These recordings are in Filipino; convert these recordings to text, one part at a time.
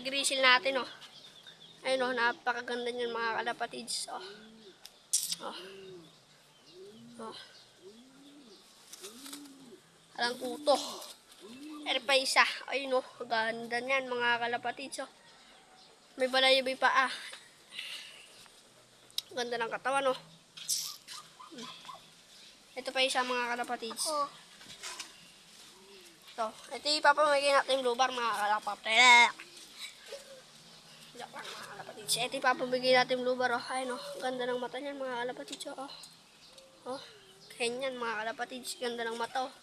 grizzle natin, oh. Ayun, oh, napakaganda niyan mga kalapatids. Oh. Oh. Oh. Alang kuto. Ere pa isa. Ayun, oh, ganda niyan mga kalapatids, oh. May balayabay pa, ah. Ganda ng katawan, oh. Ito pa isa mga kalapatids. Ito ipapamigay natin yung blue bar mga kalapatids. Ito ipapamigay natin yung blue bar, oh. Ayun, oh, ganda ng mata niyan mga kalapatids, oh. Oh, ganyan mga kalapatids, ganda ng mata, oh.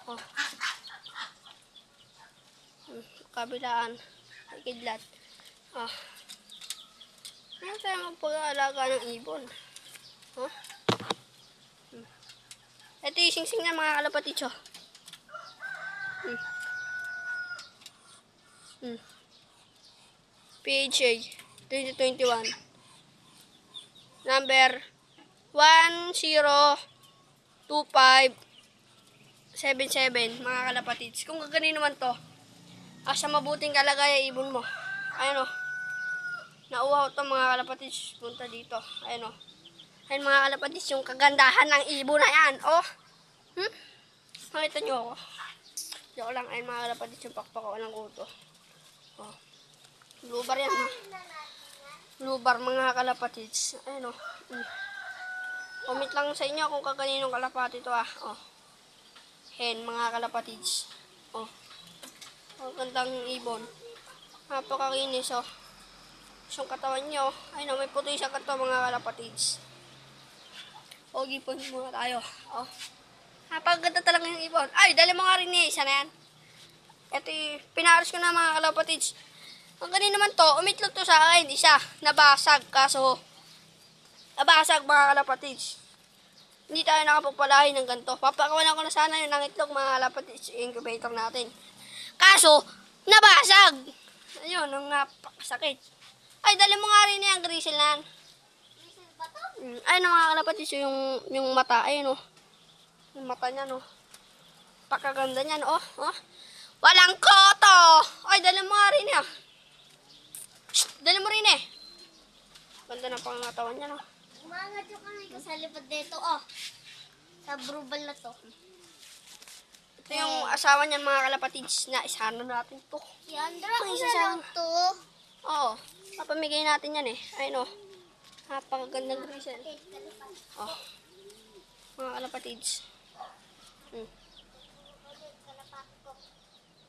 Oh. Kabilaan, kidlat. Oh. Ano tayo magpag-aalaga ng ibon? Oh. Ito yung sing-sing na mga kalapatids, oh. PHA 2021 number 102577 mga kalapatids. Kung gagani naman to, sa mabuting kalagayan ibon mo. Ayun, oh. Nauhaw to mga kalapatids. Punta dito. Ayun, oh. Ayun mga kalapatids, yung kagandahan ng ibon na yan, oh. Makita nyo ako. Joke lang. Ayun mga kalapatids, yung pakpakaw ng kuto. Oh. Blue bar yan, ha. Blue bar mga kalapatids. Ayun, oh. Comment lang sa inyo kung kaganinong kalapati ito, ah. Oh. Hen mga kalapatids. Oh. Ang gandang ibon. Napakakinis, oh. Yung katawan nyo. Ayun, oh, may puti siya kato mga kalapatids. Pogi po muna tayo. Oh. Napakaganda talaga yung ibon. Ay, dali mo nga rin eh. Isa na yan. Ito pinaros ko na mga kalapatids. Ang ganun naman to, umitlog to sa akin. Isa, nabasag. Kaso, nabasag mga kalapatids. Hindi tayo nakapagpalahin ng ganito. Papakawalan ko na sana yung nangitlog mga kalapatids. Incubator natin. Kaso, nabasag. Ayun, ang napakasakit. Ay, dali mo nga rin yung grizzle na yan. Grizzle ba to? Ayun mga kalapatids, yung mata. Ayun, oh. Yung mata niya, no. Pakaganda niyan, oh. Oh. Walang koto! Ay, dali mo nga rin yan. Dali mo rin eh. Ganda na pangatawan niya, no. Umangat yung kamay ko sa lipad dito, oh. Sa brubal na to. Ito yung asawa niyan mga kalapatids na isano natin to. Si Andra, ano lang to? Oo. Papamigay natin yan eh. Ayun, oh. Napakagandang grizzle. Oh. Mga kalapatids.